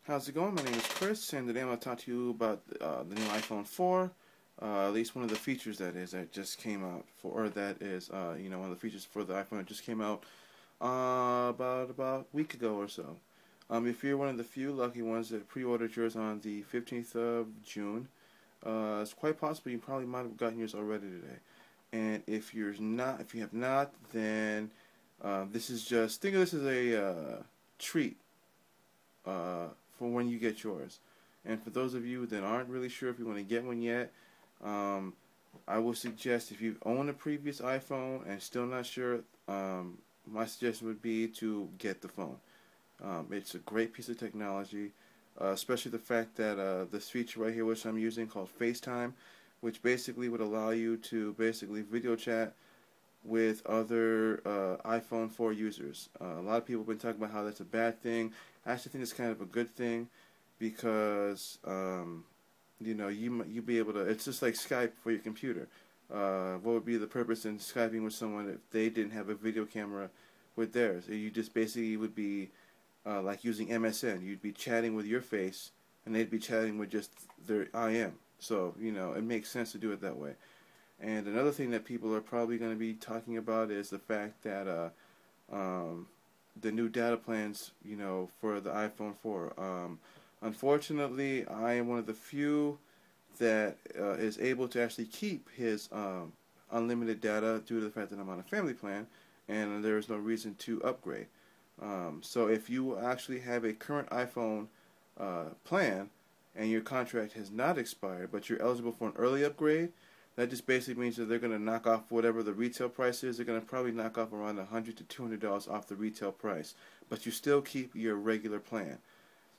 How's it going? My name is Chris, and today I'm going to talk to you about the new iPhone 4. At least one of the features that just came out for, or that is, one of the features for the iPhone that just came out about a week ago or so. If you're one of the few lucky ones that pre-ordered yours on the 15th of June, it's quite possible you probably might have gotten yours already today. And if you have not, then think of this as a treat for when you get yours. And for those of you that aren't really sure if you want to get one yet, I would suggest if you've owned a previous iPhone and still not sure, my suggestion would be to get the phone. It's a great piece of technology, especially the fact that this feature right here, which I'm using, called Facetime, which basically would allow you to basically video chat with other iPhone 4 users. A lot of people have been talking about how that's a bad thing. I actually think it's kind of a good thing because you be able to. It's just like Skype for your computer. What would be the purpose in Skyping with someone if they didn't have a video camera with theirs? You just basically would be like using MSN. You'd be chatting with your face, and they'd be chatting with just their IM. So it makes sense to do it that way. And another thing that people are probably going to be talking about is the fact that the new data plans, for the iPhone 4. Unfortunately, I am one of the few that is able to actually keep his unlimited data due to the fact that I'm on a family plan, and there is no reason to upgrade. So if you actually have a current iPhone plan and your contract has not expired, but you're eligible for an early upgrade, that just basically means that they're going to knock off whatever the retail price is. They're going to probably knock off around $100 to $200 off the retail price, but you still keep your regular plan.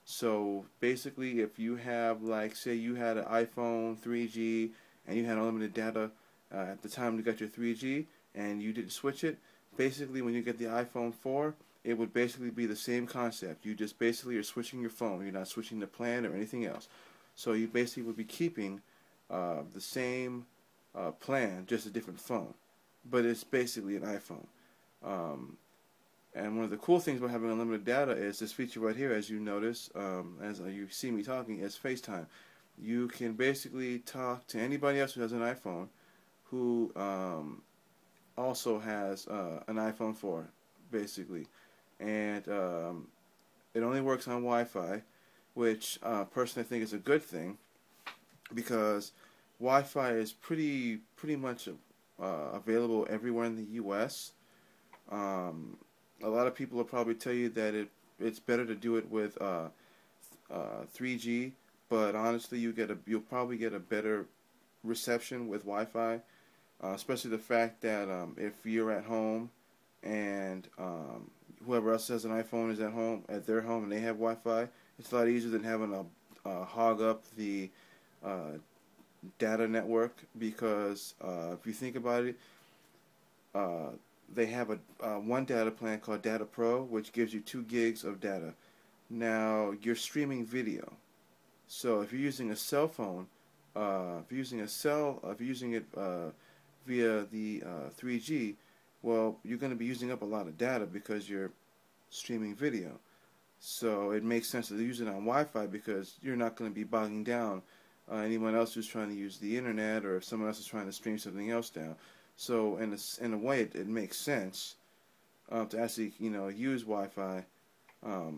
So basically, if you have, like, say you had an iPhone 3G and you had unlimited data at the time you got your 3G and you didn't switch it, basically when you get the iPhone 4, it would basically be the same concept. You just basically are switching your phone. You're not switching the plan or anything else. So you basically would be keeping the same plan, just a different phone. But it's basically an iPhone. And one of the cool things about having unlimited data is this feature right here, as you notice, as you see me talking, is FaceTime. You can basically talk to anybody else who has an iPhone who also has an iPhone 4, basically. And it only works on Wi-Fi, which personally I think is a good thing because Wi-Fi is pretty much available everywhere in the U.S. A lot of people will probably tell you that it's better to do it with 3G, but honestly, you'll probably get a better reception with Wi-Fi, especially the fact that if you're at home and whoever else has an iPhone is at their home and they have Wi-Fi, it's a lot easier than having to hog up the data network because if you think about it, they have one data plan called Data Pro, which gives you 2 gigs of data. Now you're streaming video, so if you're using a cell phone, if you're using it via the 3G, well, you're going to be using up a lot of data because you're streaming video. So it makes sense to use it on Wi-Fi because you're not going to be bogging down anyone else who's trying to use the internet, or if someone else is trying to stream something else down. So in a way, it makes sense to actually use Wi-Fi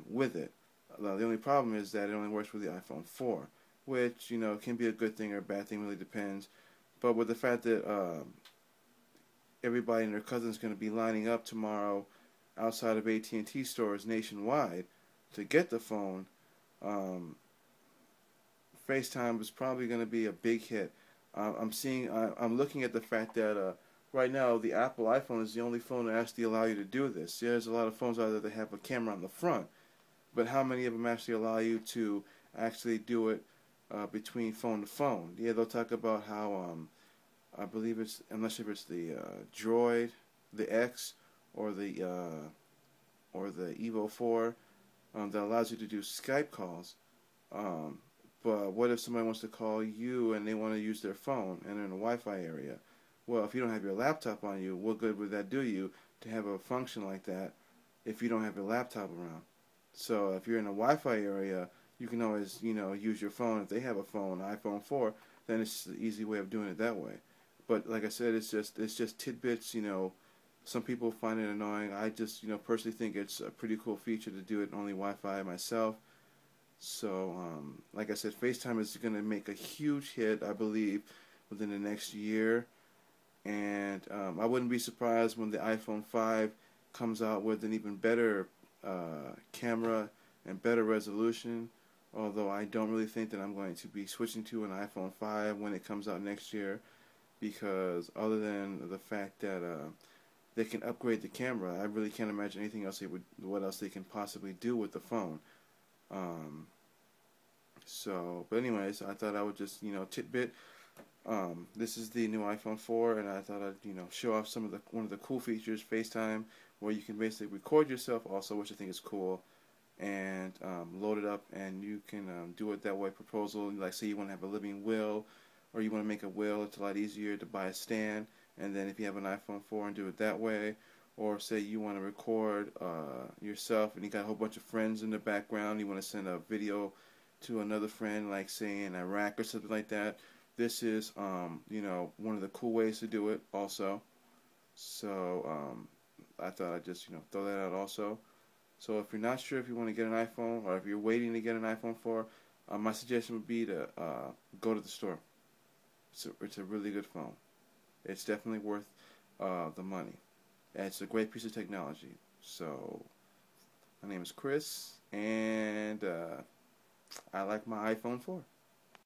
with it. The only problem is that it only works with the iPhone 4, which can be a good thing or a bad thing, really depends. But with the fact that everybody and their cousins going to be lining up tomorrow outside of AT&T stores nationwide to get the phone, FaceTime is probably going to be a big hit. I'm looking at the fact that right now the Apple iPhone is the only phone that actually allow you to do this. Yeah, there's a lot of phones out there that have a camera on the front, but how many of them actually allow you to actually do it between phone to phone? Yeah, they'll talk about how I believe I'm not sure if it's the Droid, the X, or the Evo 4 that allows you to do Skype calls. But what if somebody wants to call you and they want to use their phone and they're in a Wi-Fi area? Well, if you don't have your laptop on you, what good would that do you to have a function like that if you don't have your laptop around? So if you're in a Wi-Fi area, you can always, use your phone. If they have a phone, an iPhone 4, then it's an easy way of doing it that way. But like I said, it's just tidbits. Some people find it annoying. I just, personally think it's a pretty cool feature to do it only Wi-Fi myself. So, like I said, FaceTime is going to make a huge hit, I believe, within the next year. And I wouldn't be surprised when the iPhone 5 comes out with an even better camera and better resolution. Although I don't really think that I'm going to be switching to an iPhone 5 when it comes out next year, because other than the fact that they can upgrade the camera, I really can't imagine anything else what else they can possibly do with the phone. Um, but anyways, I thought I would just, tidbit. This is the new iPhone 4, and I thought I'd, show off one of the cool features, FaceTime, where you can basically record yourself also, which I think is cool, and load it up, and you can do it that way. Proposal, like say you want to have a living will, or you want to make a will. It's a lot easier to buy a stand, and then if you have an iPhone 4 and do it that way. Or say you want to record yourself, and you got a whole bunch of friends in the background. You want to send a video to another friend, like say in Iraq or something like that. This is, one of the cool ways to do it also. So I thought I'd just, throw that out also. So if you're not sure if you want to get an iPhone, or if you're waiting to get an iPhone 4, my suggestion would be to go to the store. It's a really good phone. It's definitely worth the money. And it's a great piece of technology. So my name is Chris, and I like my iPhone 4.